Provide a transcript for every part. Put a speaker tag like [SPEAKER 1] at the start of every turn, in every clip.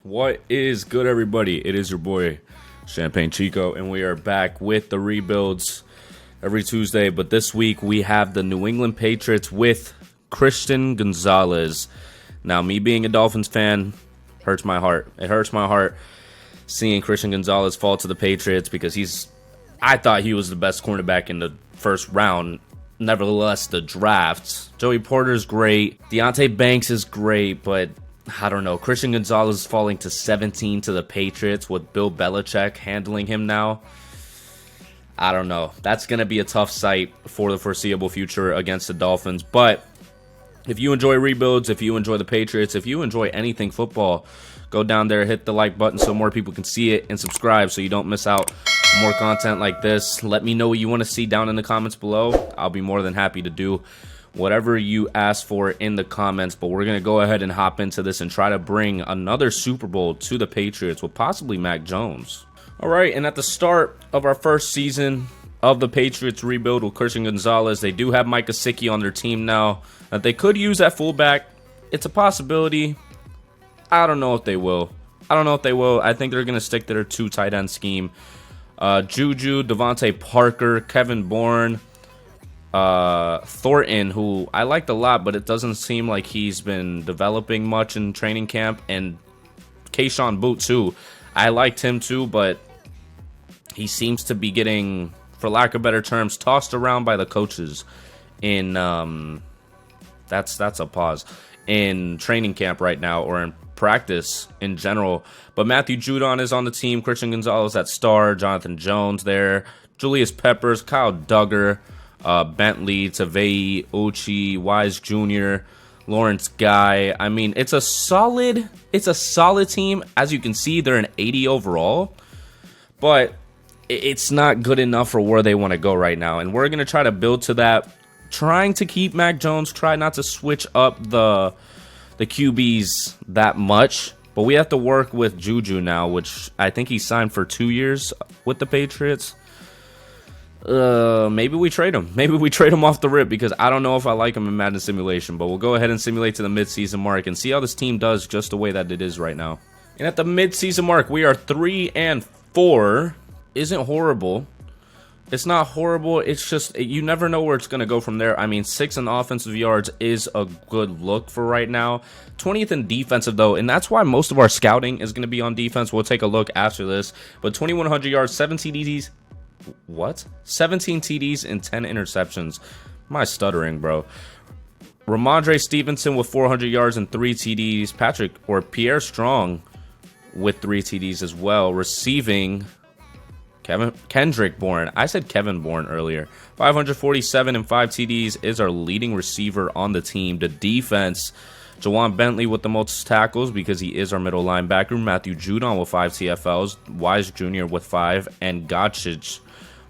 [SPEAKER 1] What is good, everybody? It is your boy Champagne Chico, and we are back with the rebuilds every Tuesday. But this week we have the New England Patriots with Christian Gonzalez. Now, me being a Dolphins fan hurts my heart. It hurts my heart seeing Christian Gonzalez fall to the Patriots because I thought he was the best cornerback in the first round. Nevertheless, the drafts. Joey Porter's great. Deonte Banks is great, but I don't know. Christian Gonzalez falling to 17 to the Patriots with Bill Belichick handling him now. I don't know. That's going to be a tough sight for the foreseeable future against the Dolphins. But if you enjoy rebuilds, if you enjoy the Patriots, if you enjoy anything football, go down there, hit the like button so more people can see it, and subscribe so you don't miss out on more content like this. Let me know what you want to see down in the comments below. I'll be more than happy to do whatever you ask for in the comments. But we're going to go ahead and hop into this and try to bring another Super Bowl to the Patriots with possibly Mac Jones. All right, and at the start of our first season of the Patriots rebuild with Christian Gonzalez, they do have Mike Gesicki on their team now that they could use at fullback. It's a possibility. I don't know if they will. I think they're going to stick to their two tight end scheme. Juju, Devontae Parker, Kevin Bourne, Thornton, who I liked a lot, but it doesn't seem like he's been developing much in training camp, and Keyshawn Boots too. I liked him too, but he seems to be getting, for lack of better terms, tossed around by the coaches in that's a pause, in training camp right now, or in practice in general. But Matthew Judon is on the team, Christian Gonzalez at star, Jonathan Jones there, Julius Peppers, Kyle Duggar, Bentley, Tavai, Uchi, Wise Jr., Lawrence Guy. I mean, it's a solid team. As you can see, they're an 80 overall, but it's not good enough for where they want to go right now. And we're going to try to build to that, trying to keep Mac Jones, try not to switch up the QBs that much. But we have to work with Juju now, which I think he signed for 2 years with the Patriots. Maybe we trade him. Maybe we trade him off the rip, because I don't know if I like him in Madden simulation. But we'll go ahead and simulate to the midseason mark and see how this team does just the way that it is right now. And at the midseason mark, we are 3-4. Isn't horrible. It's not horrible. It's just, you never know where it's going to go from there. I mean, 6 in offensive yards is a good look for right now. 20th in defensive, though, and that's why most of our scouting is going to be on defense. We'll take a look after this. But 2,100 yards, 7 TDs. What? 17 TDs and 10 interceptions. My stuttering, bro. Ramondre Stevenson with 400 yards and 3 TDs. Pierre Strong with 3 TDs as well. Receiving, Kendrick Bourne. I said Kevin Bourne earlier. 547 and 5 TDs is our leading receiver on the team. The defense, Jawan Bentley with the most tackles because he is our middle linebacker. Matthew Judon with 5 TFLs. Wise Jr. with 5. And Gotchich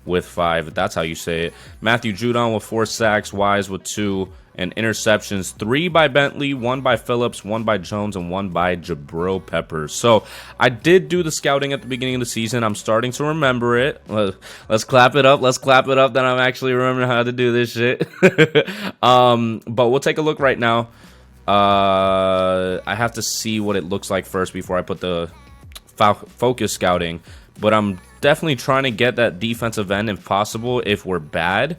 [SPEAKER 1] with 5. That's how you say it. Matthew Judon with 4 sacks. Wise with 2. And interceptions, 3 by Bentley, 1 by Phillips, 1 by Jones, and 1 by Jabril Peppers. So I did do the scouting at the beginning of the season. I'm starting to remember it. Let's clap it up. Let's clap it up that I'm actually remembering how to do this shit. But we'll take a look right now. I have to see what it looks like first before I put the focus scouting. But I'm definitely trying to get that defensive end if possible if we're bad.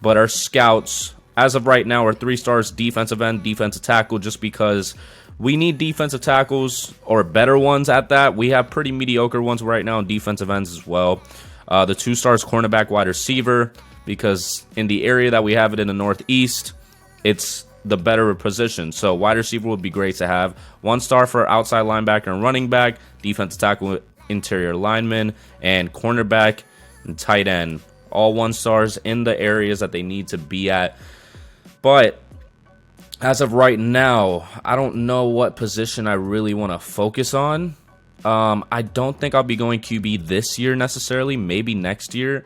[SPEAKER 1] But our scouts, as of right now, are 3 stars, defensive end, defensive tackle, just because we need defensive tackles, or better ones at that. We have pretty mediocre ones right now in defensive ends as well. The 2 stars, cornerback, wide receiver, because in the area that we have it in the Northeast, it's the better position. So wide receiver would be great to have. 1 star for outside linebacker and running back, defensive tackle, interior lineman, and cornerback and tight end. All 1 stars in the areas that they need to be at. But as of right now, I don't know what position I really want to focus on. I don't think I'll be going QB this year necessarily. Maybe next year.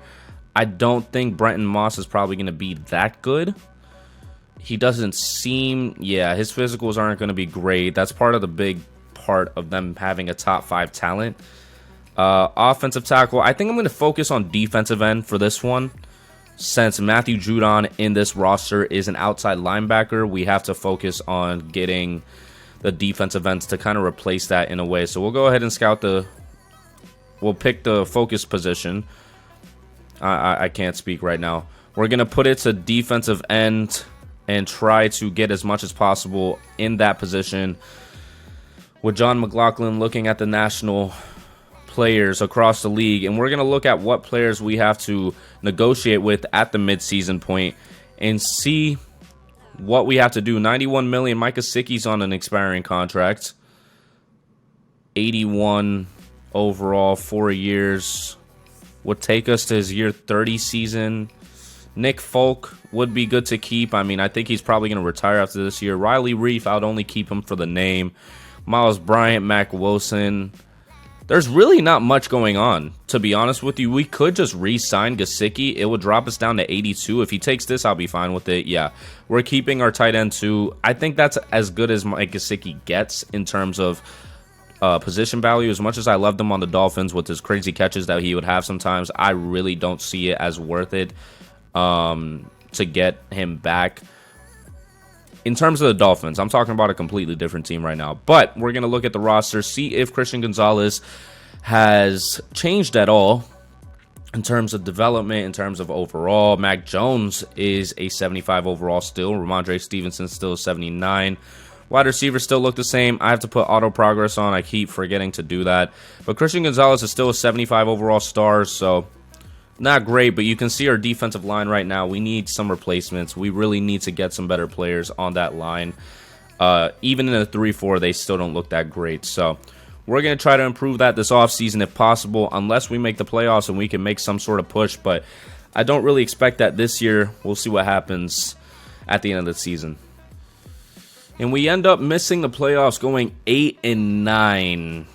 [SPEAKER 1] I don't think Brenton Moss is probably going to be that good. He doesn't seem... Yeah, his physicals aren't going to be great. That's part of the big part of them having a top 5 talent. Offensive tackle, I think I'm going to focus on defensive end for this one. Since Matthew Judon in this roster is an outside linebacker, we have to focus on getting the defensive ends to kind of replace that in a way. So we'll go ahead and scout we'll pick the focus position. I can't speak right now. We're going to put it to defensive end and try to get as much as possible in that position. With John McLaughlin looking at the national players across the league, and we're going to look at what players we have to negotiate with at the midseason point and see what we have to do. 91 million. Mike Gesicki's on an expiring contract. 81 overall, 4 years. Would take us to his year 30 season. Nick Folk would be good to keep. I mean, I think he's probably going to retire after this year. Riley Reef, I would only keep him for the name. Miles Bryant, Mac Wilson. There's really not much going on, to be honest with you. We could just re-sign Gesicki. It would drop us down to 82. If he takes this, I'll be fine with it. Yeah, we're keeping our tight end too. I think that's as good as Mike Gesicki gets in terms of position value. As much as I loved him on the Dolphins with his crazy catches that he would have sometimes, I really don't see it as worth it to get him back. In terms of the Dolphins, I'm talking about a completely different team right now. But we're going to look at the roster, see if Christian Gonzalez has changed at all in terms of development, in terms of overall. Mac Jones is a 75 overall still. Ramondre Stevenson still 79. Wide receivers still look the same. I have to put auto progress on. I keep forgetting to do that. But Christian Gonzalez is still a 75 overall star, so not great, but you can see our defensive line right now. We need some replacements. We really need to get some better players on that line. Even in a 3-4, they still don't look that great. So we're going to try to improve that this offseason if possible, unless we make the playoffs and we can make some sort of push. But I don't really expect that this year. We'll see what happens at the end of the season. And we end up missing the playoffs, going 8-9.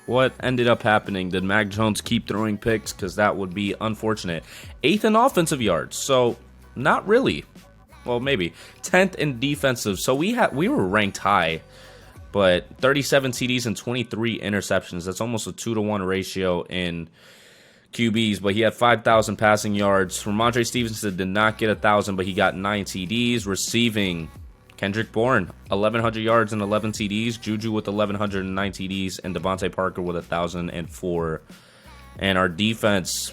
[SPEAKER 1] What ended up happening? Did Mac Jones keep throwing picks? Because that would be unfortunate. 8th in offensive yards, so not really. Well, maybe 10th in defensive. So we were ranked high, but 37 TDs and 23 interceptions. That's almost a 2-to-1 ratio in QBs. But he had 5,000 passing yards. Ramondre Stevenson did not get 1,000, but he got 9 TDs. Receiving, Kendrick Bourne, 1,100 yards and 11 TDs. Juju with 1,109 TDs. And Devontae Parker with 1,004. And our defense,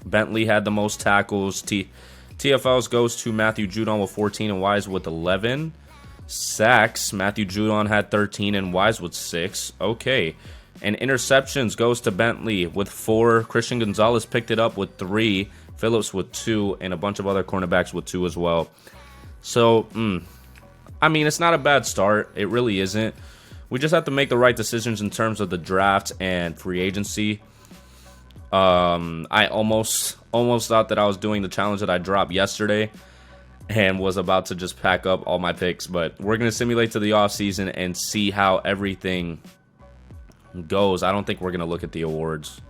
[SPEAKER 1] Bentley had the most tackles. TFLs goes to Matthew Judon with 14 and Wise with 11. Sacks, Matthew Judon had 13 and Wise with 6. Okay. And interceptions goes to Bentley with 4. Christian Gonzalez picked it up with 3. Phillips with 2. And a bunch of other cornerbacks with 2 as well. So, I mean, it's not a bad start. It really isn't. We just have to make the right decisions in terms of the draft and free agency. I almost thought that I was doing the challenge that I dropped yesterday and was about to just pack up all my picks. But we're going to simulate to the offseason and see how everything goes. I don't think we're going to look at the awards.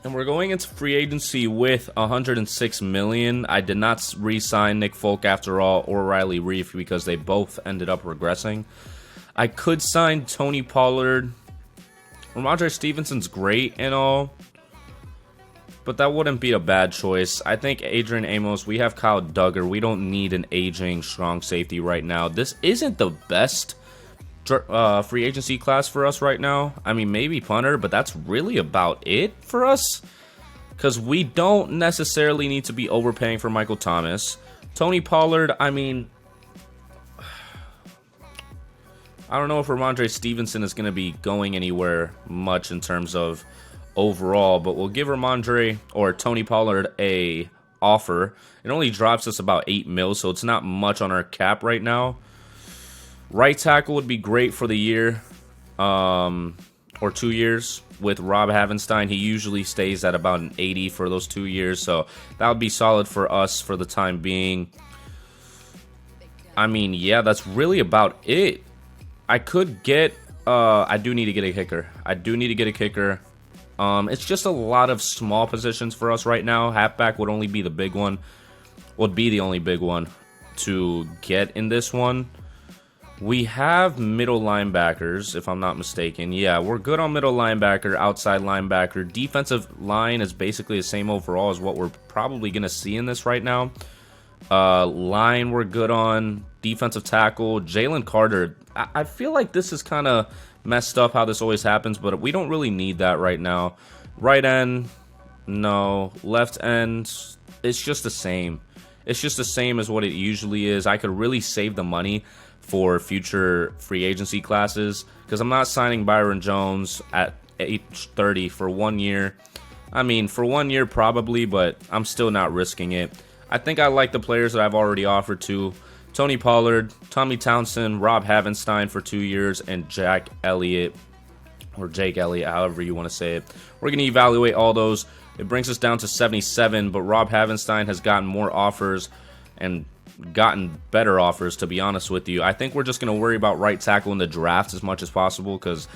[SPEAKER 1] And we're going into free agency with $106 million. I did not re-sign Nick Folk after all, or Riley Reef, because they both ended up regressing. I could sign Tony Pollard. Ramondre Stevenson's great and all, but that wouldn't be a bad choice. I think Adrian Amos, we have Kyle Duggar. We don't need an aging strong safety right now. This isn't the best free agency class for us right now. I mean, maybe punter, but that's really about it for us, because we don't necessarily need to be overpaying for Michael Thomas. Tony Pollard, I mean, I don't know if Ramondre Stevenson is going to be going anywhere much in terms of overall, but we'll give Ramondre or Tony Pollard a offer. It only drops us about $8 million, so it's not much on our cap right now. Right tackle would be great for the year, or 2 years with Rob Havenstein. He usually stays at about an 80 for those 2 years, so that would be solid for us for the time being. I mean, yeah, that's really about it. I could get, I do need to get a kicker. It's just a lot of small positions for us right now. Halfback would only be the big one, would be the only big one to get in this one. We have middle linebackers, if I'm not mistaken. Yeah, we're good on middle linebacker, outside linebacker. Defensive line is basically the same overall as what we're probably going to see in this right now. Line we're good on. Defensive tackle, Jalen Carter. I feel like this is kind of messed up how this always happens, but we don't really need that right now. Right end, no. Left end, it's just the same. It's just the same as what it usually is. I could really save the money for future free agency classes because I'm not signing Byron Jones at age 30 for 1 year. I mean, for 1 year probably, but I'm still not risking it. I think I like the players that I've already offered to. Tony Pollard, Tommy Townsend, Rob Havenstein for 2 years, and Jack Elliott, or Jake Elliott, however you want to say it. We're going to evaluate all those. It brings us down to 77, but Rob Havenstein has gotten more offers and gotten better offers, to be honest with you. I think we're just going to worry about right tackle in the draft as much as possible because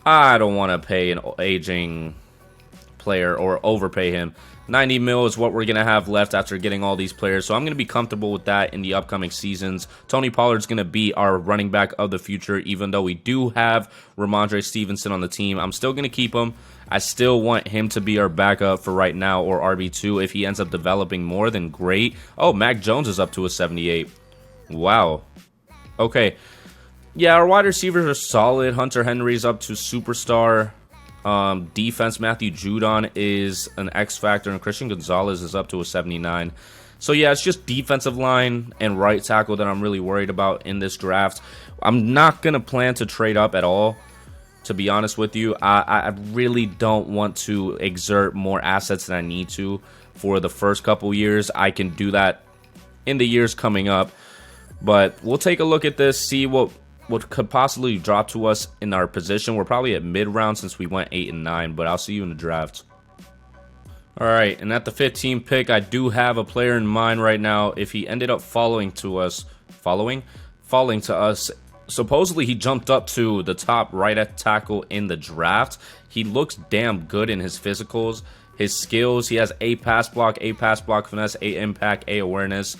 [SPEAKER 1] I don't want to pay an aging player or overpay him. 90 mil is what we're going to have left after getting all these players, so I'm going to be comfortable with that in the upcoming seasons. Tony Pollard's going to be our running back of the future, even though we do have Ramondre Stevenson on the team. I'm still going to keep him. I still want him to be our backup for right now, or RB2. If he ends up developing more, then great. Oh, Mac Jones is up to a 78. Wow. Okay. Yeah, our wide receivers are solid. Hunter Henry's up to superstar. Defense, Matthew Judon is an X factor, and Christian Gonzalez is up to a 79. So yeah, it's just defensive line and right tackle that I'm really worried about in this draft. I'm not gonna plan to trade up at all, to be honest with you. I really don't want to exert more assets than I need to for the first couple years. I can do that in the years coming up, but we'll take a look at this, see what could possibly drop to us in our position. We're probably at mid-round since we went 8 and 9, but I'll see you in the draft. Alright, and at the 15th pick, I do have a player in mind right now. If he ended up falling to us, supposedly he jumped up to the top right at tackle in the draft. He looks damn good in his physicals, his skills. He has A pass block finesse, A impact, A awareness.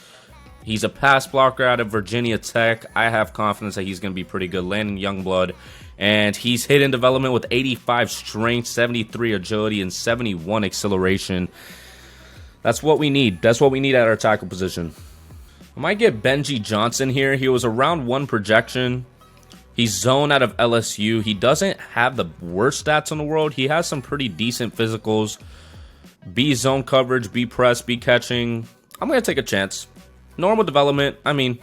[SPEAKER 1] He's a pass blocker out of Virginia Tech. I have confidence that he's going to be pretty good. Landon Youngblood. And he's hit in development with 85 strength, 73 agility, and 71 acceleration. That's what we need. That's what we need at our tackle position. I might get Benji Johnson here. He was a round 1 projection. He's zone out of LSU. He doesn't have the worst stats in the world. He has some pretty decent physicals. B zone coverage, B press, B catching. I'm going to take a chance. Normal development. I mean,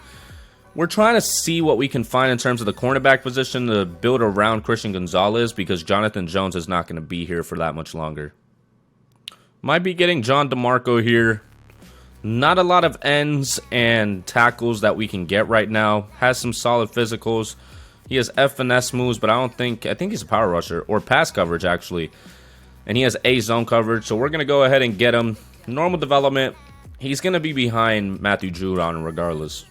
[SPEAKER 1] we're trying to see what we can find in terms of the cornerback position to build around Christian Gonzalez because Jonathan Jones is not going to be here for that much longer. Might be getting John DeMarco here. Not a lot of ends and tackles that we can get right now. Has some solid physicals. He has F and S moves, but I think he's a power rusher or pass coverage actually. And he has A zone coverage, so we're going to go ahead and get him. Normal development. He's going to be behind Matthew Judon regardless.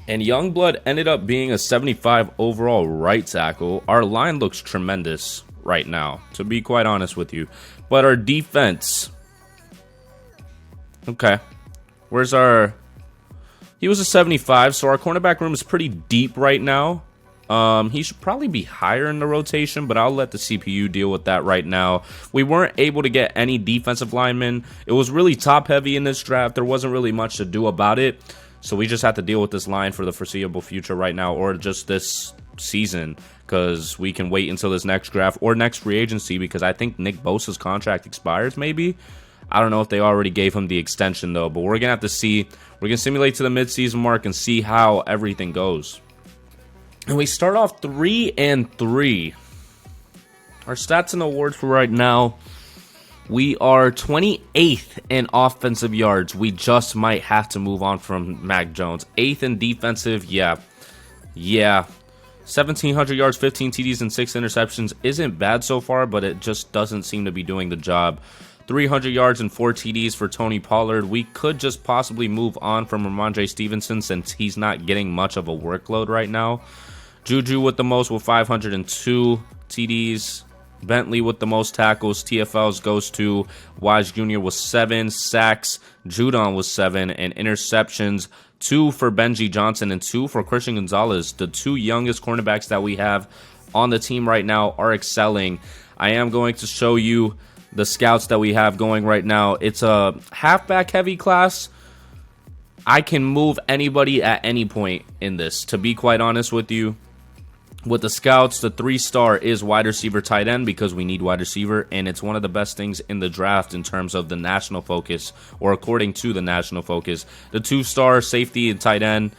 [SPEAKER 1] And Youngblood ended up being a 75 overall right tackle. Our line looks tremendous right now, to be quite honest with you. But our defense... Okay. Where's our... He was a 75, so our cornerback room is pretty deep right now. He should probably be higher in the rotation, but I'll let the CPU deal with that right now. We weren't able to get any defensive linemen. It was really top heavy in this draft. There wasn't really much to do about it. So we just have to deal with this line for the foreseeable future right now, or just this season, because we can wait until this next draft or next free agency, because I think Nick Bosa's contract expires maybe. I don't know if they already gave him the extension though, but we're going to have to see. We're going to simulate to the midseason mark and see how everything goes. And we start off 3 and 3. Our stats and awards for right now, we are 28th in offensive yards. We just might have to move on from Mac Jones. 8th in defensive, yeah. 1,700 yards, 15 TDs, and 6 interceptions isn't bad so far, but it just doesn't seem to be doing the job. 300 yards and 4 TDs for Tony Pollard. We could just possibly move on from Ramondre Stevenson since he's not getting much of a workload right now. Juju with the most with 502 TDs. Bentley with the most tackles. TFLs goes to Wise Jr. with 7 sacks. Judon with 7. And interceptions, 2 for Benji Johnson and 2 for Christian Gonzalez. The 2 youngest cornerbacks that we have on the team right now are excelling. I am going to show you the scouts that we have going right now. It's a halfback heavy class. I can move anybody at any point in this, to be quite honest with you. With the scouts, the 3-star is wide receiver, tight end, because we need wide receiver, and it's one of the best things in the draft in terms of the national focus, or according to the national focus. The 2-star, safety and tight end.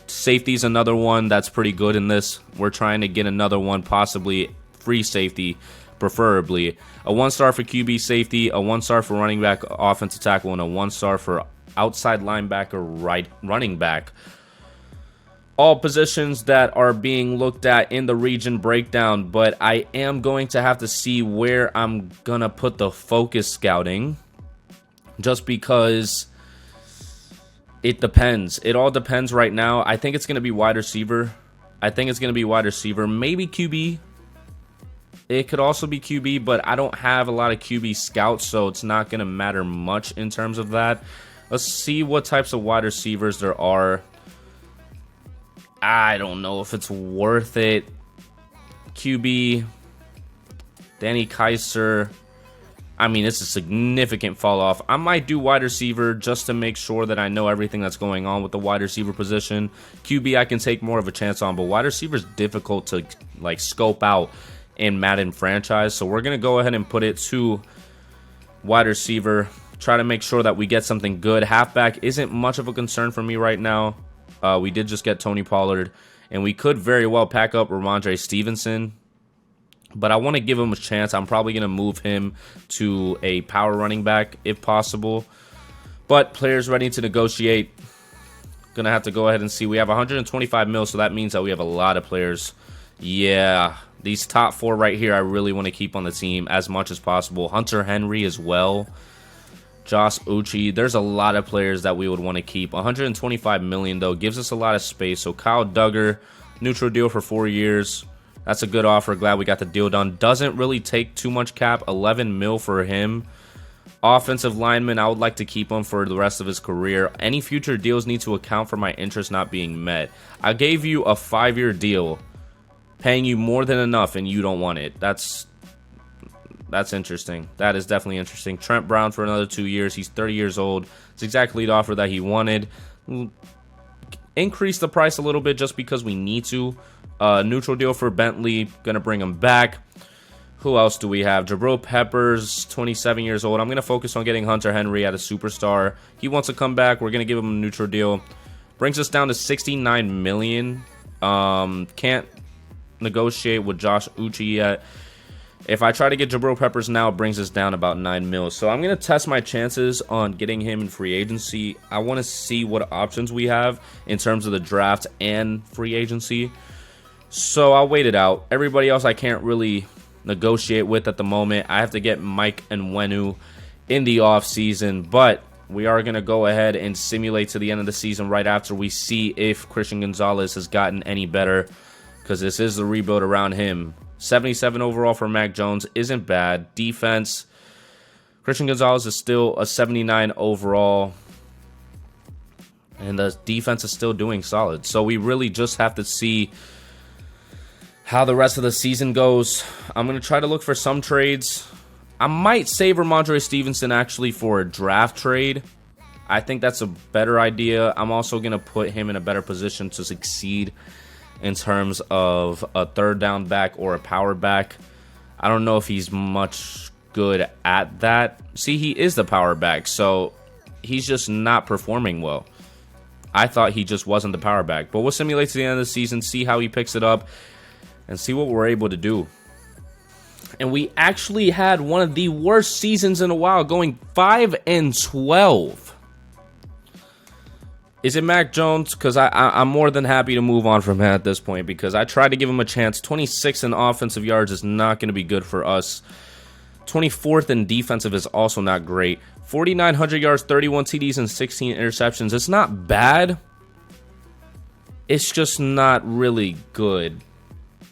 [SPEAKER 1] Safety is another one that's pretty good in this. We're trying to get another one, possibly free safety, preferably. A 1-star for QB safety, a 1-star for running back, offensive tackle, and a 1-star for outside linebacker, running back. All positions that are being looked at in the region breakdown, but I am going to have to see where I'm going to put the focus scouting, just because it depends. It all depends right now. I think it's going to be wide receiver. Maybe QB. It could also be QB, but I don't have a lot of QB scouts, so it's not going to matter much in terms of that. Let's see what types of wide receivers there are. I don't know if it's worth it. QB, Danny Kaiser. I mean, it's a significant fall off. I might do wide receiver just to make sure that I know everything that's going on with the wide receiver position. QB, I can take more of a chance on, but wide receiver is difficult to like scope out in Madden franchise. So we're gonna go ahead and put it to wide receiver. Try to make sure that we get something good. Halfback isn't much of a concern for me right now. We did just get Tony Pollard, and we could very well pack up Ramondre Stevenson, but I want to give him a chance. I'm probably going to move him to a power running back if possible, but players ready to negotiate. Going to have to go ahead and see. We have 125 mil, so that means that we have a lot of players. Yeah, these top 4 right here, I really want to keep on the team as much as possible. Hunter Henry as well. Josh Uche. There's a lot of players that we would want to keep. 125 million though gives us a lot of space. So Kyle Duggar, neutral deal for 4 years. That's a good offer. Glad we got the deal done. Doesn't really take too much cap. 11 mil for him. Offensive lineman, I would like to keep him for the rest of his career. Any future deals need to account for my interest not being met. I gave you a 5-year deal, paying you more than enough, and you don't want it. That's interesting. That is definitely interesting. Trent Brown for another 2 years. He's 30 years old. It's exactly the offer that he wanted. Increase the price a little bit just because we need to. Neutral deal for Bentley. Gonna bring him back. Who else do we have? Jabril Peppers, 27 years old. I'm gonna focus on getting Hunter Henry at a superstar. He wants to come back. We're gonna give him a neutral deal. Brings us down to 69 million. Can't negotiate with Josh Uche yet. If I try to get Jabril Peppers now, it brings us down about 9 mil. So I'm going to test my chances on getting him in free agency. I want to see what options we have in terms of the draft and free agency. So I'll wait it out. Everybody else I can't really negotiate with at the moment. I have to get Mike Nwenu in the offseason. But we are going to go ahead and simulate to the end of the season right after we see if Christian Gonzalez has gotten any better, because this is the rebuild around him. 77 overall for Mac Jones isn't bad. Defense, Christian Gonzalez is still a 79 overall, and the defense is still doing solid. So we really just have to see how the rest of the season goes. I'm going to try to look for some trades. I might save Ramondre Stevenson actually for a draft trade. I think that's a better idea. I'm also going to put him in a better position to succeed in terms of a third down back or a power back. I don't know if he's much good at that. See, he is the power back, so he's just not performing well. I thought he just wasn't the power back. But we'll simulate to the end of the season, see how he picks it up, and see what we're able to do. And we actually had one of the worst seasons in a while, going 5-12. Is it Mac Jones? Because I'm more than happy to move on from him at this point, because I tried to give him a chance. 26 in offensive yards is not going to be good for us. 24th in defensive is also not great. 4,900 yards, 31 TDs, and 16 interceptions. It's not bad. It's just not really good.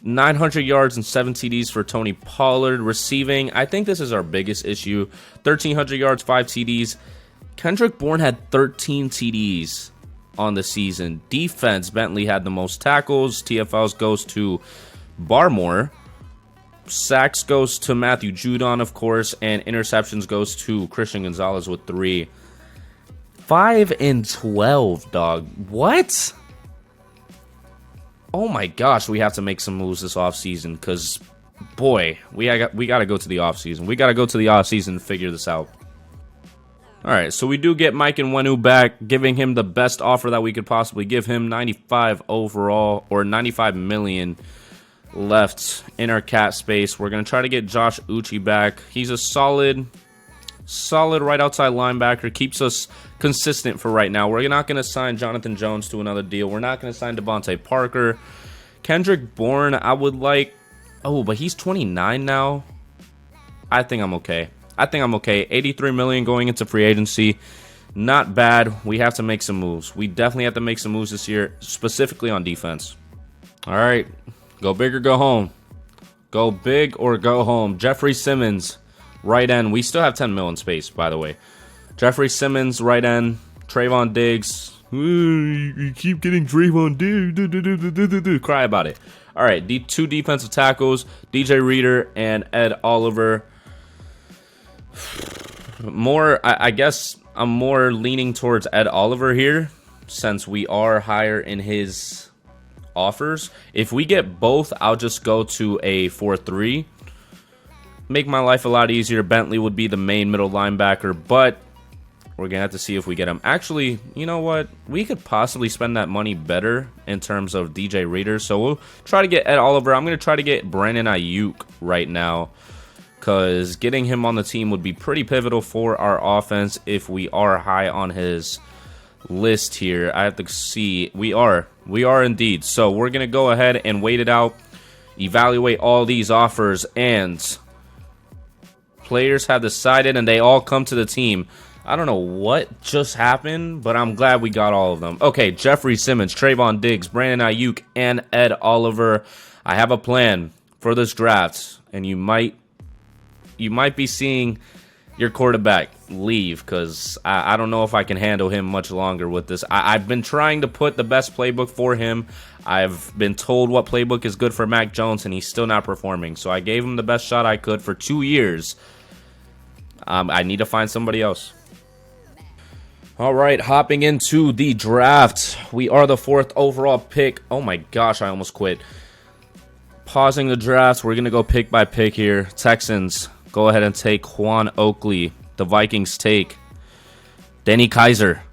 [SPEAKER 1] 900 yards and 7 TDs for Tony Pollard. Receiving, I think this is our biggest issue. 1,300 yards, 5 TDs. Kendrick Bourne had 13 TDs on the season. Defense, Bentley had the most tackles. TFLs goes to Barmore. Sacks goes to Matthew Judon, of course. And interceptions goes to Christian Gonzalez with 3. 5-12, dog. What? Oh my gosh, we have to make some moves this offseason because, boy, we got to go to the offseason. We got to go to the offseason and figure this out. All right, so we do get Mike Nwenu back, giving him the best offer that we could possibly give him, 95 overall, or 95 million left in our cap space. We're going to try to get Josh Uche back. He's a solid right outside linebacker, keeps us consistent for right now. We're not going to sign Jonathan Jones to another deal. We're not going to sign Devontae Parker. Kendrick Bourne, I would like... Oh, but he's 29 now. I think I'm okay. 83 million going into free agency. Not bad. We have to make some moves. We definitely have to make some moves this year, specifically on defense. All right. Go big or go home. Go big or go home. Jeffrey Simmons, right end. We still have 10 mil in space, by the way. Jeffrey Simmons, right end. Trayvon Diggs. You keep getting Trayvon Diggs. Cry about it. All right. The 2 defensive tackles, DJ Reader and Ed Oliver. I guess I'm more leaning towards Ed Oliver here, since we are higher in his offers. If we get both, I'll just go to a 4-3. Make my life a lot easier. Bentley would be the main middle linebacker, but we're going to have to see if we get him. Actually, you know what? We could possibly spend that money better in terms of DJ Reader. So we'll try to get Ed Oliver. I'm going to try to get Brandon Ayuk right now, because getting him on the team would be pretty pivotal for our offense if we are high on his list here. I have to see. We are indeed. So we're going to go ahead and wait it out, evaluate all these offers, and players have decided, and they all come to the team. I don't know what just happened, but I'm glad we got all of them. Okay, Jeffrey Simmons, Trayvon Diggs, Brandon Ayuk, and Ed Oliver. I have a plan for this draft, and you might be seeing your quarterback leave, because I don't know if I can handle him much longer with this. I've been trying to put the best playbook for him. I've been told what playbook is good for Mac Jones, and he's still not performing. So I gave him the best shot I could for 2 years. I need to find somebody else. All right, hopping into the draft. We are the 4th overall pick. Oh my gosh, I almost quit. Pausing the draft. We're going to go pick by pick here. Texans go ahead and take Juan Oakley. The Vikings take Danny Kaiser.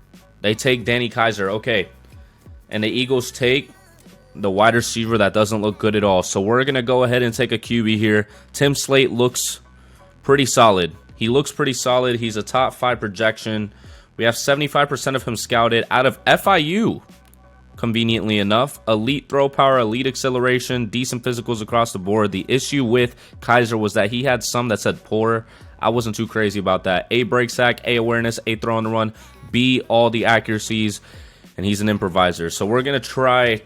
[SPEAKER 1] They take Danny Kaiser. Okay. And the Eagles take the wide receiver that doesn't look good at all. So we're going to go ahead and take a QB here. Tim Slate looks pretty solid. He looks pretty solid. He's a top 5 projection. We have 75% of him scouted out of FIU. Conveniently enough, elite throw power, elite acceleration, decent physicals across the board. The issue with Kaiser was that he had some that said poor. I wasn't too crazy about that. A break sack, A awareness, A throw on the run, B all the accuracies, and he's an improviser. So we're going to try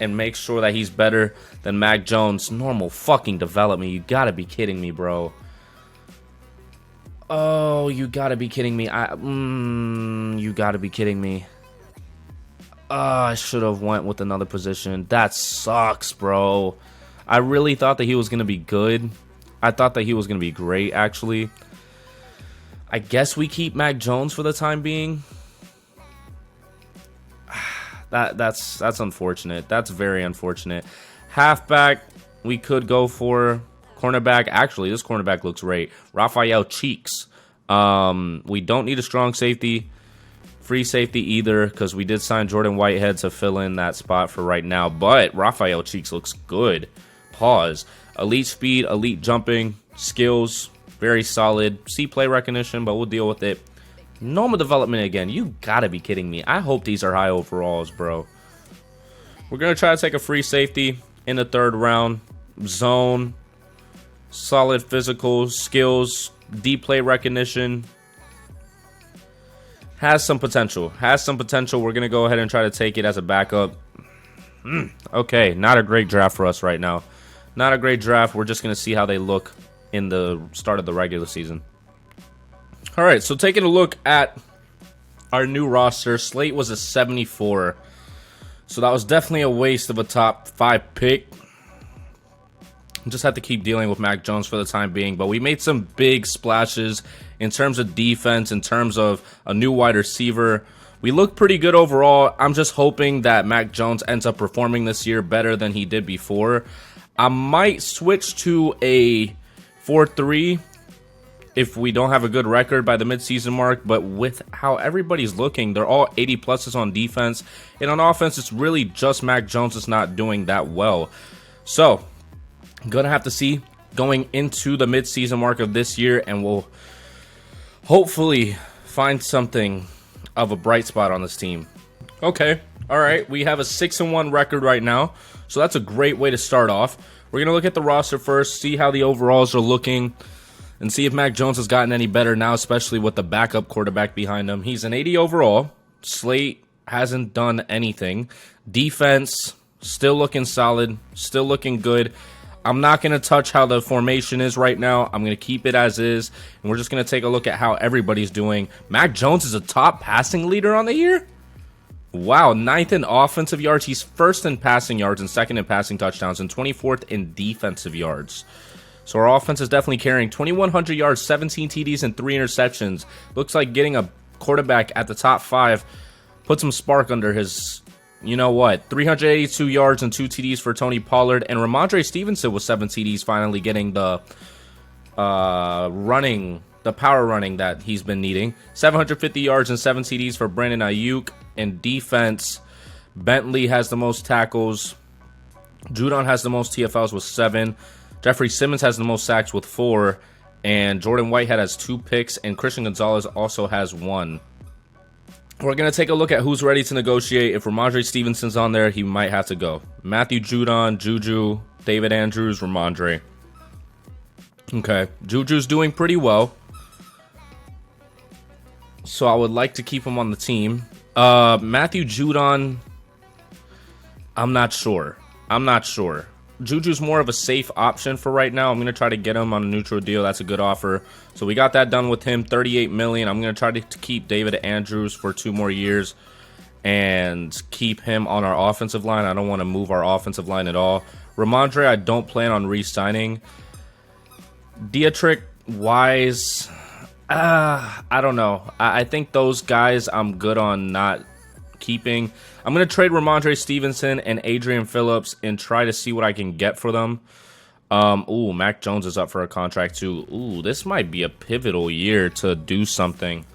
[SPEAKER 1] and make sure that he's better than Mac Jones. Normal fucking development. You got to be kidding me, bro. Oh, you got to be kidding me. You got to be kidding me. I should have went with another position. That sucks, bro. I really thought that he was going to be good. I thought that he was going to be great, actually. I guess we keep Mac Jones for the time being. That's unfortunate. That's very unfortunate. Halfback, we could go for. Cornerback, actually, this cornerback looks great. Raphael Cheeks. We don't need a strong safety. Free safety either, because we did sign Jordan Whitehead to fill in that spot for right now. But Raphael Cheeks looks good. Pause. Elite speed, elite jumping, skills, very solid. C play recognition, but we'll deal with it. Normal development again. You gotta be kidding me. I hope these are high overalls, bro. We're gonna try to take a free safety in the 3rd round. Zone. Solid physical skills, deep play recognition. Has some potential. We're going to go ahead and try to take it as a backup. Okay, not a great draft for us right now. Not a great draft. We're just going to see how they look in the start of the regular season. All right, so taking a look at our new roster, Slate was a 74. So that was definitely a waste of a top 5 pick. Just have to keep dealing with Mac Jones for the time being. But we made some big splashes in terms of defense, in terms of a new wide receiver. We look pretty good overall. I'm just hoping that Mac Jones ends up performing this year better than he did before. I might switch to a 4-3 if we don't have a good record by the midseason mark, but with how everybody's looking, they're all 80 pluses on defense, and on offense, it's really just Mac Jones is not doing that well. So, I'm gonna have to see going into the midseason mark of this year, and we'll hopefully find something of a bright spot on this team. Okay, all right, we have a 6-1 record right now, so that's a great way to start off. We're gonna look at the roster first, see how the overalls are looking, and see if Mac Jones has gotten any better now, especially with the backup quarterback behind him. He's an 80 overall. Slate hasn't done anything. Defense, still looking solid, still looking good. I'm not going to touch how the formation is right now. I'm going to keep it as is, and we're just going to take a look at how everybody's doing. Mac Jones is a top passing leader on the year? Wow, 9th in offensive yards. He's 1st in passing yards and 2nd in passing touchdowns and 24th in defensive yards. So our offense is definitely carrying 2,100 yards, 17 TDs, and 3 interceptions. Looks like getting a quarterback at the top 5 put some spark under his, you know what, 382 yards and 2 TDs for Tony Pollard. And Ramondre Stevenson with 7 TDs finally getting the power running that he's been needing. 750 yards and 7 TDs for Brandon Ayuk. In defense, Bentley has the most tackles. Judon has the most TFLs with 7. Jeffrey Simmons has the most sacks with 4, and Jordan Whitehead has 2 picks, and Christian Gonzalez also has 1. We're going to take a look at who's ready to negotiate. If Ramondre Stevenson's on there, he might have to go. Matthew Judon, Juju, David Andrews, Ramondre. Okay, Juju's doing pretty well, so I would like to keep him on the team. Matthew Judon, I'm not sure. Juju's more of a safe option for right now. I'm going to try to get him on a neutral deal. That's a good offer. So we got that done with him, $38 million. I'm going to try to keep David Andrews for 2 more years and keep him on our offensive line. I don't want to move our offensive line at all. Ramondre, I don't plan on re-signing. Dietrich, Wise, I don't know. I think those guys I'm good on not keeping. I'm going to trade Ramondre Stevenson and Adrian Phillips and try to see what I can get for them. Ooh, Mac Jones is up for a contract too. Ooh, this might be a pivotal year to do something.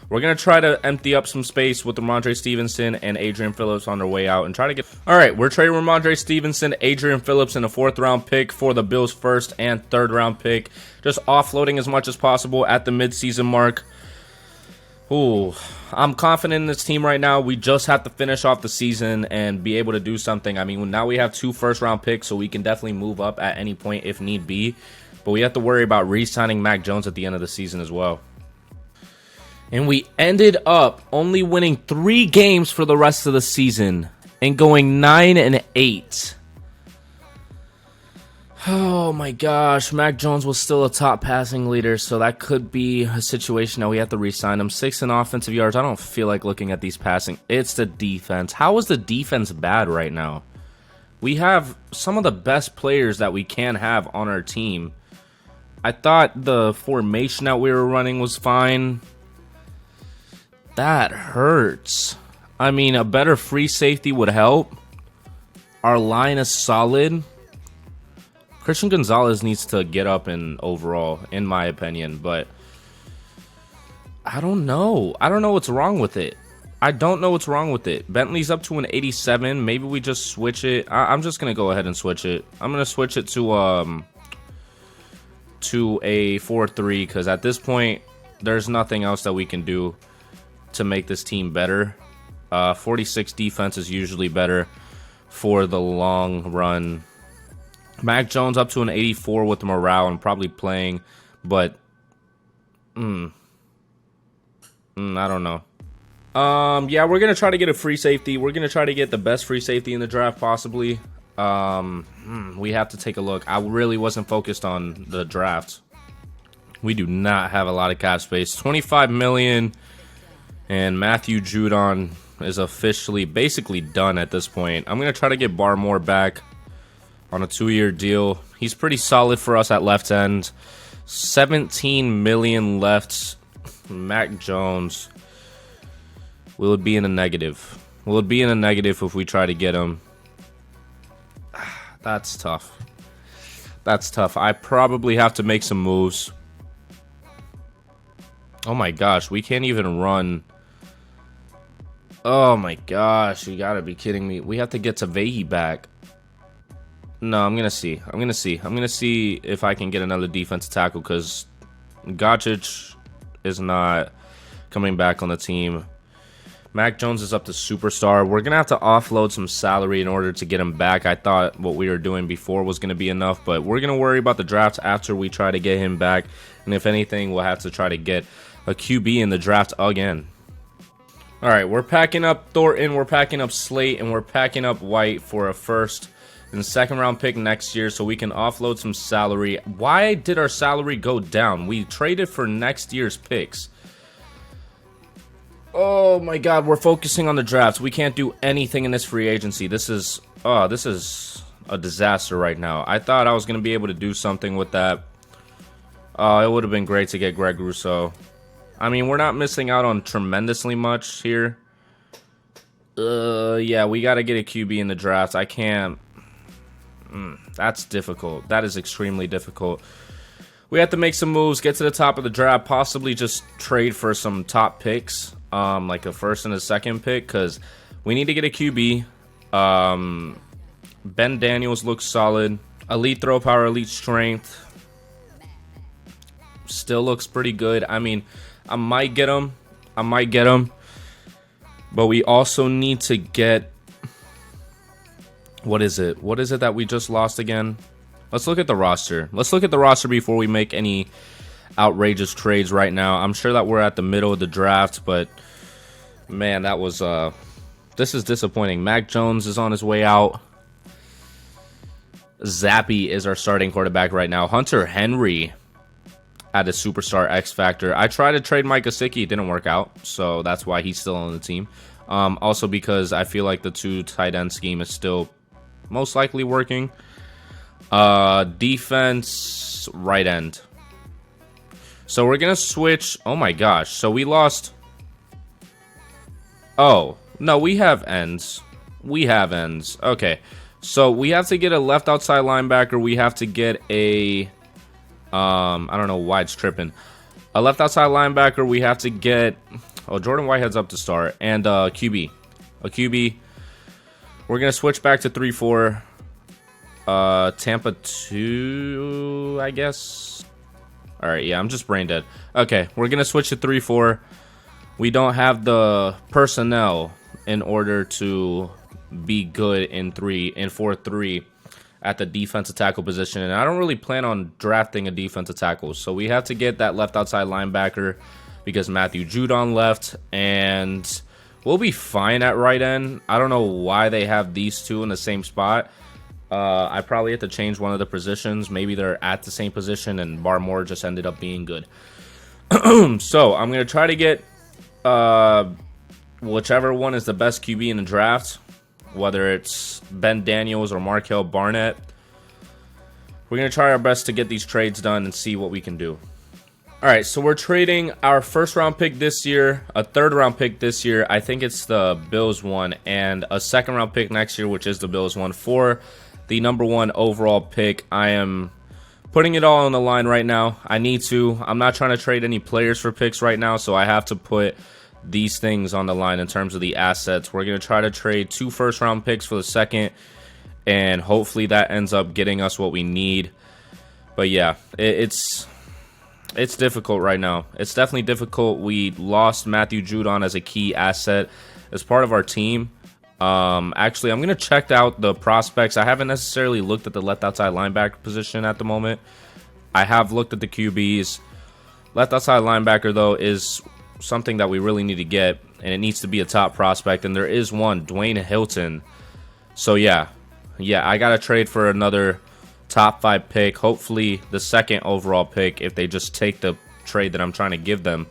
[SPEAKER 1] We're going to try to empty up some space with Ramondre Stevenson and Adrian Phillips on their way out and try to get... All right, we're trading Ramondre Stevenson, Adrian Phillips, and a 4th-round pick for the Bills' 1st and 3rd-round pick. Just offloading as much as possible at the midseason mark. Ooh, I'm confident in this team right now. We just have to finish off the season and be able to do something. I mean, now we have 2 first-round picks, so we can definitely move up at any point if need be. But we have to worry about re-signing Mac Jones at the end of the season as well. And we ended up only winning 3 games for the rest of the season and going 9-8. Oh my gosh, Mac Jones was still a top passing leader, so that could be a situation that we have to re-sign him. 6 in offensive yards. I don't feel like looking at these passing. It's the defense. How is the defense bad right now? We have some of the best players that we can have on our team. I thought the formation that we were running was fine. That hurts. I mean, a better free safety would help. Our line is solid. Christian Gonzalez needs to get up in overall, in my opinion, but I don't know. I don't know what's wrong with it. I don't know what's wrong with it. Bentley's up to an 87. Maybe we just switch it. I'm just going to go ahead and switch it. I'm going to switch it to a 4-3 because at this point, there's nothing else that we can do to make this team better. 46 defense is usually better for the long run. Mac Jones up to an 84 with morale and probably playing, but I don't know. Yeah, we're gonna try to get a free safety. We're gonna try to get the best free safety in the draft, possibly. We have to take a look. I really wasn't focused on the draft. We do not have a lot of cap space. 25 million, and Matthew Judon is officially basically done at this point. I'm gonna try to get Barmore back on a 2-year deal. He's pretty solid for us at left end. 17 million left. Mac Jones. Will it be in a negative? Will it be in a negative if we try to get him? That's tough. That's tough. I probably have to make some moves. Oh my gosh, we can't even run. Oh my gosh, you gotta be kidding me. We have to get Tavai back. No, I'm gonna see. I'm gonna see if I can get another defensive tackle, because Gacic is not coming back on the team. Mac Jones is up to superstar. We're gonna have to offload some salary in order to get him back. I thought what we were doing before was gonna be enough, but we're gonna worry about the draft after we try to get him back. And if anything, we'll have to try to get a QB in the draft again. All right, we're packing up Thornton, we're packing up Slate, and we're packing up White for a first and second round pick next year so we can offload some salary. Why did our salary go down? We traded for next year's picks. Oh my god, we're focusing on the drafts. We can't do anything in this free agency. This is a disaster right now. I thought I was going to be able to do something with that. It would have been great to get Greg Rousseau. I mean, we're not missing out on tremendously much here. Yeah, we got to get a QB in the draft. I can't. That's difficult. That is extremely difficult. We have to make some moves, get to the top of the draft, possibly just trade for some top picks, like a first and a second pick, because we need to get a QB. Ben Daniels looks solid. Elite throw power, elite strength. Still looks pretty good. I mean, I might get him. But we also need to get... What is it? What is it that we just lost again? Let's look at the roster. Let's look at the roster before we make any outrageous trades right now. I'm sure that we're at the middle of the draft, but man, that was this is disappointing. Mac Jones is on his way out. Zappy is our starting quarterback right now. Hunter Henry had a superstar X factor. I tried to trade Mike Gesicki, it didn't work out, so that's why he's still on the team. Also because I feel like the two tight end scheme is still most likely working. Defense, right end. So we're gonna switch. Oh my gosh, so we lost. Oh no, we have ends. Okay, so we have to get a left outside linebacker. We have to get a I don't know why it's tripping. A left outside linebacker. We have to get... Oh, Jordan Whitehead's up to start. And QB. A QB. We're going to switch back to 3-4. Tampa 2, I guess. Alright, yeah, I'm just brain dead. Okay, we're going to switch to 3-4. We don't have the personnel in order to be good in 4-3 at the defensive tackle position. And I don't really plan on drafting a defensive tackle. So we have to get that left outside linebacker because Matthew Judon left. And we'll be fine at right end. I don't know why they have these two in the same spot. I probably have to change one of the positions. Maybe they're at the same position and Barmore just ended up being good. So I'm going to try to get whichever one is the best QB in the draft. Whether it's Ben Daniels or Markel Barnett. We're going to try our best to get these trades done and see what we can do. Alright, so we're trading our first round pick this year, a third round pick this year, I think it's the Bills one, and a second round pick next year, which is the Bills one, for the number 1 overall pick. I am putting it all on the line right now. I need to. I'm not trying to trade any players for picks right now, so I have to put these things on the line in terms of the assets. We're going to try to trade 2 first round picks for the second, and hopefully that ends up getting us what we need. But yeah, it's difficult right now. It's definitely difficult. We lost Matthew Judon as a key asset as part of our team. Actually, I'm going to check out the prospects. I haven't necessarily looked at the left outside linebacker position at the moment. I have looked at the QBs. Left outside linebacker, though, is something that we really need to get, and it needs to be a top prospect, and there is one, Dwayne Hilton. So yeah, I gotta trade for another top 5 pick, hopefully the second overall pick, if they just take the trade that I'm trying to give them.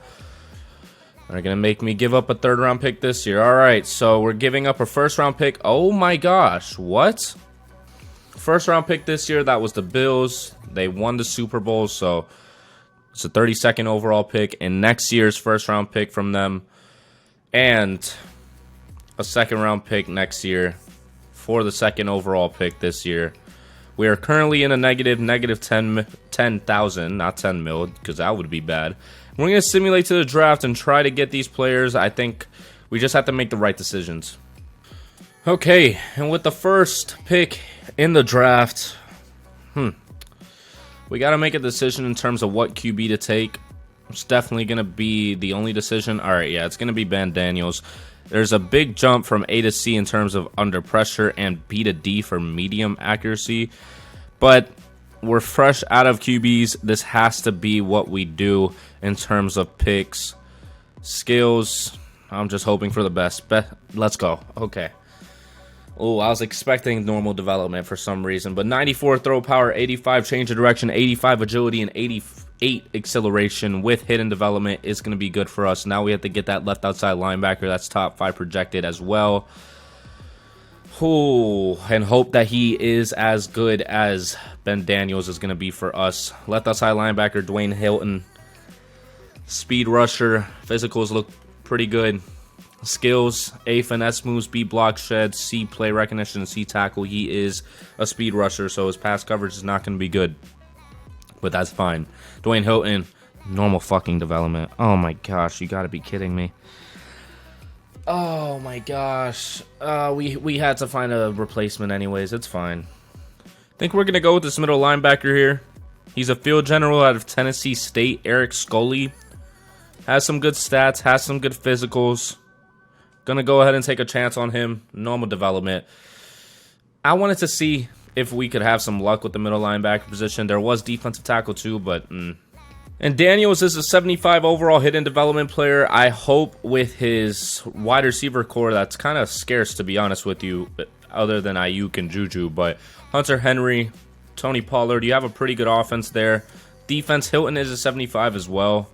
[SPEAKER 1] They're gonna make me give up a third round pick this year. Alright, so we're giving up a first round pick. Oh my gosh, what? First round pick this year, that was the Bills. They won the Super Bowl, so it's a 32nd overall pick. And next year's first round pick from them, and a second round pick next year for the second overall pick this year. We are currently in a negative 10,000, not 10 mil, because that would be bad. We're going to simulate to the draft and try to get these players. I think we just have to make the right decisions. Okay, and with the first pick in the draft, we got to make a decision in terms of what QB to take. It's definitely going to be the only decision. All right, yeah, it's going to be Ben Daniels. There's a big jump from A to C in terms of under pressure and B to D for medium accuracy. But we're fresh out of QBs. This has to be what we do in terms of picks. Skills, I'm just hoping for the best. Let's go. Okay. Oh, I was expecting normal development for some reason. But 94 throw power, 85 change of direction, 85 agility, and 88 acceleration with hidden development is going to be good for us. Now we have to get that left outside linebacker. That's top 5 projected as well. Ooh, and hope that he is as good as Ben Daniels is going to be for us. Left outside linebacker, Dwayne Hilton. Speed rusher. Physicals look pretty good. Skills, A, finesse moves, B, block shed, C, play recognition, and C, tackle. He is a speed rusher, so his pass coverage is not going to be good. But that's fine. Dwayne Hilton, normal fucking development. Oh my gosh, you gotta be kidding me. Oh my gosh. We had to find a replacement anyways. It's fine. I think we're going to go with this middle linebacker here. He's a field general out of Tennessee State, Eric Scully. Has some good stats, has some good physicals. Gonna go ahead and take a chance on him. Normal development. I wanted to see if we could have some luck with the middle linebacker position. There was defensive tackle too, but... And Daniels is a 75 overall hidden development player. I hope with his wide receiver core, that's kind of scarce to be honest with you, other than Ayuk and Juju. But Hunter Henry, Tony Pollard, you have a pretty good offense there. Defense, Hilton is a 75 as well.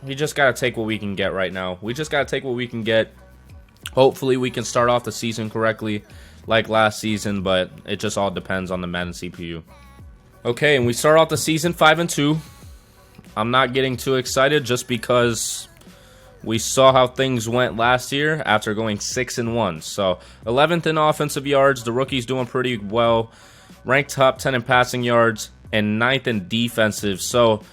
[SPEAKER 1] We just got to take what we can get right now. We just got to take what we can get. Hopefully we can start off the season correctly like last season, but it just all depends on the Madden CPU. Okay, and we start off the season 5-2. I'm not getting too excited just because we saw how things went last year after going 6-1. So 11th in offensive yards. The rookie's doing pretty well. Ranked top 10 in passing yards and 9th in defensive. So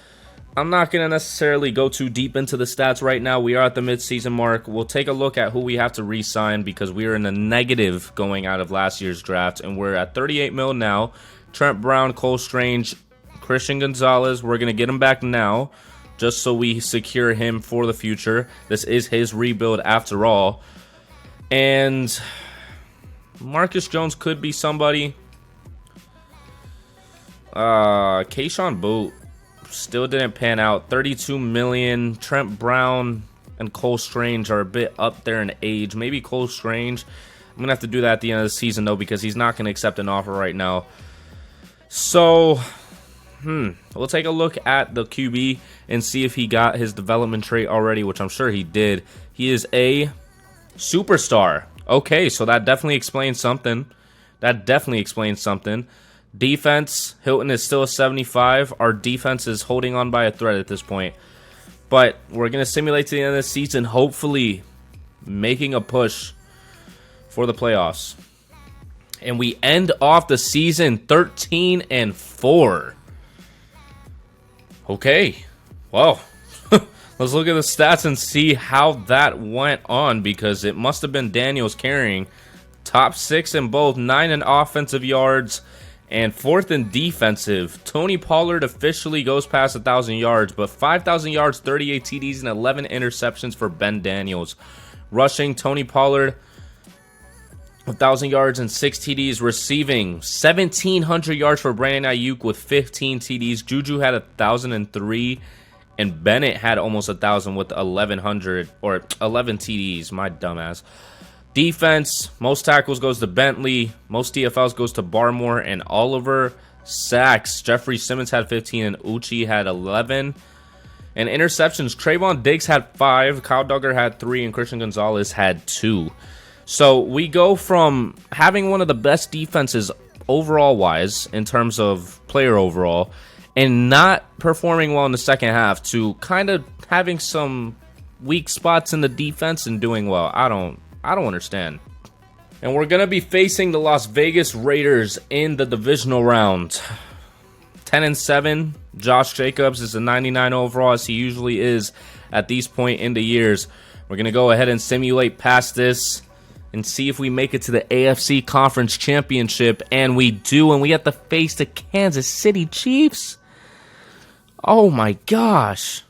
[SPEAKER 1] I'm not going to necessarily go too deep into the stats right now. We are at the midseason mark. We'll take a look at who we have to re-sign because we are in a negative going out of last year's draft, and we're at 38 mil now. Trent Brown, Cole Strange, Christian Gonzalez. We're going to get him back now just so we secure him for the future. This is his rebuild after all. And Marcus Jones could be somebody. Keyshawn Boot still didn't pan out. 32 million. Trent Brown and Cole Strange are a bit up there in age. Maybe Cole Strange. I'm going to have to do that at the end of the season, though, because he's not going to accept an offer right now. So, we'll take a look at the QB and see if he got his development trait already, which I'm sure he did. He is a superstar. Okay, so that definitely explains something. Defense, Hilton is still a 75. Our defense is holding on by a thread at this point. But we're going to simulate to the end of the season, hopefully making a push for the playoffs. And we end off the season 13-4. Okay. Well, let's look at the stats and see how that went on, because it must have been Daniels carrying. Top 6 in both, 9 in offensive yards, and 4th in defensive. Tony Pollard officially goes past 1,000 yards, but 5,000 yards, 38 TDs, and 11 interceptions for Ben Daniels. Rushing, Tony Pollard, 1,000 yards and 6 TDs. Receiving, 1,700 yards for Brandon Ayuk with 15 TDs. Juju had 1,003, and Bennett had almost 1,000 with 1,100 or 11 TDs. My dumbass. Defense, most tackles goes to Bentley. Most TFLs goes to Barmore and Oliver. Sacks, Jeffrey Simmons had 15 and Uchi had 11. And interceptions, Trayvon Diggs had 5, Kyle Duggar had 3, and Christian Gonzalez had 2. So we go from having one of the best defenses overall wise in terms of player overall and not performing well in the second half to kind of having some weak spots in the defense and doing well. I don't understand. And we're going to be facing the Las Vegas Raiders in the divisional round. 10-7. Josh Jacobs is a 99 overall, as he usually is at these point in the years. We're going to go ahead and simulate past this and see if we make it to the AFC Conference Championship. And we do, and we have to face the Kansas City Chiefs. Oh my gosh.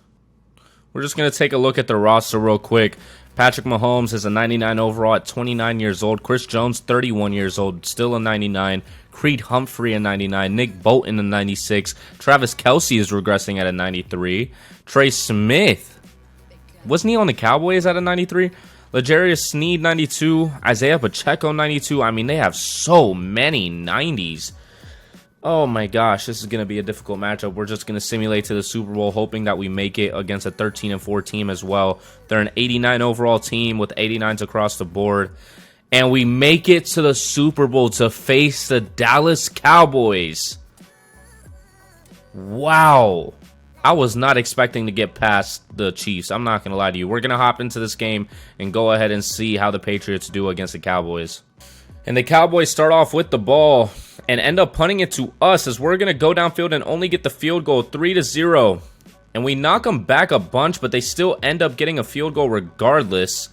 [SPEAKER 1] We're just going to take a look at the roster real quick. Patrick Mahomes is a 99 overall at 29 years old. Chris Jones, 31 years old, still a 99. Creed Humphrey, a 99. Nick Bolton, a 96. Travis Kelce is regressing at a 93. Trey Smith, wasn't he on the Cowboys at a 93? L'Jarius Sneed, 92. Isaiah Pacheco, 92. I mean, they have so many 90s. Oh my gosh, this is going to be a difficult matchup. We're just going to simulate to the Super Bowl, hoping that we make it against a 13-4 team as well. They're an 89 overall team with 89s across the board. And we make it to the Super Bowl to face the Dallas Cowboys. Wow. I was not expecting to get past the Chiefs. I'm not going to lie to you. We're going to hop into this game and go ahead and see how the Patriots do against the Cowboys. And the Cowboys start off with the ball and end up punting it to us, as we're going to go downfield and only get the field goal 3-0. And we knock them back a bunch, but they still end up getting a field goal regardless.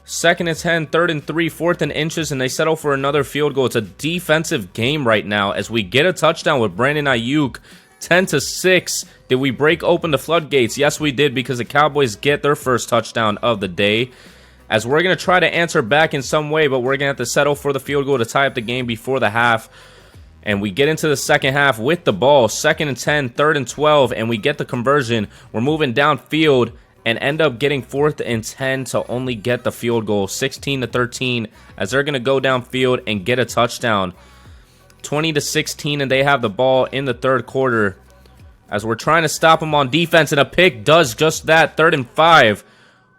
[SPEAKER 1] 2nd and 10, 3rd and 3, 4th and inches, and they settle for another field goal. It's a defensive game right now as we get a touchdown with Brandon Ayuk. 10-6. Did we break open the floodgates? Yes, we did, because the Cowboys get their first touchdown of the day. As we're going to try to answer back in some way, but we're going to have to settle for the field goal to tie up the game before the half. And we get into the second half with the ball. 2nd and 10, 3rd and 12, and we get the conversion. We're moving downfield and end up getting 4th and 10 to only get the field goal. 16-13, as they're going to go downfield and get a touchdown. 20-16, and they have the ball in the third quarter. As we're trying to stop them on defense, and a pick does just that. 3rd and 5.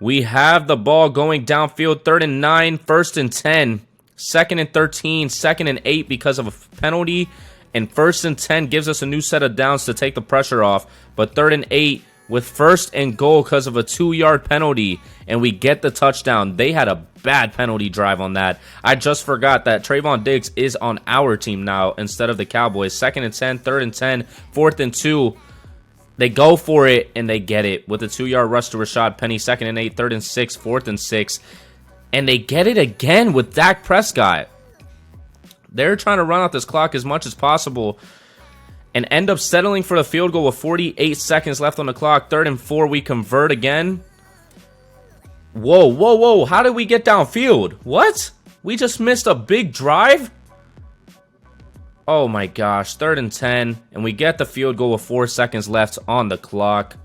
[SPEAKER 1] We have the ball going downfield. 3rd and 9, 1st and 10, 2nd and 13, 2nd and 8 because of a penalty, and 1st and 10 gives us a new set of downs to take the pressure off. But 3rd and 8 with 1st and goal because of a 2-yard penalty, and we get the touchdown. They had a bad penalty drive on that. I just forgot that Trayvon Diggs is on our team now instead of the Cowboys. 2nd and 10, 3rd and 10, 4th and 2. They go for it, and they get it with a 2-yard rush to Rashad Penny. 2nd and 8, 3rd and 6, 4th and 6. And they get it again with Dak Prescott. They're trying to run out this clock as much as possible and end up settling for the field goal with 48 seconds left on the clock. 3rd and 4, we convert again. Whoa, whoa, whoa. How did we get downfield? What? We just missed a big drive? Oh my gosh, 3rd and 10, and we get the field goal with 4 seconds left on the clock.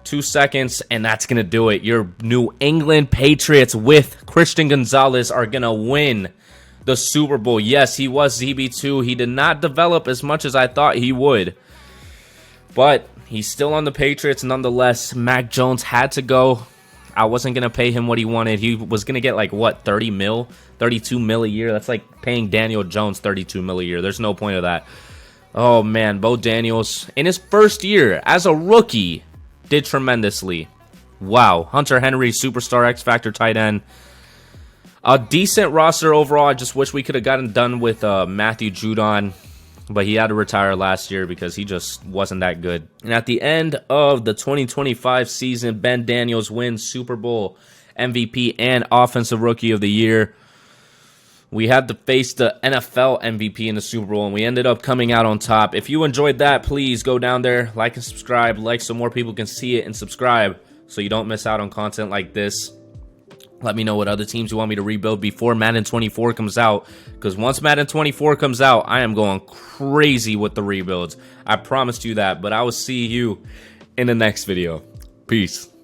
[SPEAKER 1] 2 seconds, and that's going to do it. Your New England Patriots with Christian Gonzalez are going to win the Super Bowl. Yes, he was ZB2. He did not develop as much as I thought he would, but he's still on the Patriots nonetheless. Mac Jones had to go. I wasn't going to pay him what he wanted. He was going to get like, what, 30 mil? 32 mil a year? That's like paying Daniel Jones 32 mil a year. There's no point of that. Oh, man. Bo Daniels, in his first year as a rookie, did tremendously. Wow. Hunter Henry, superstar X-Factor tight end. A decent roster overall. I just wish we could have gotten done with Matthew Judon, but he had to retire last year because he just wasn't that good. And at the end of the 2025 season, Ben Daniels wins Super Bowl MVP and Offensive Rookie of the Year. We had to face the NFL MVP in the Super Bowl, and we ended up coming out on top. If you enjoyed that, please go down there, like and subscribe, like so more people can see it, and subscribe so you don't miss out on content like this. Let me know what other teams you want me to rebuild before Madden 24 comes out, because once Madden 24 comes out, I am going crazy with the rebuilds. I promised you that, but I will see you in the next video. Peace.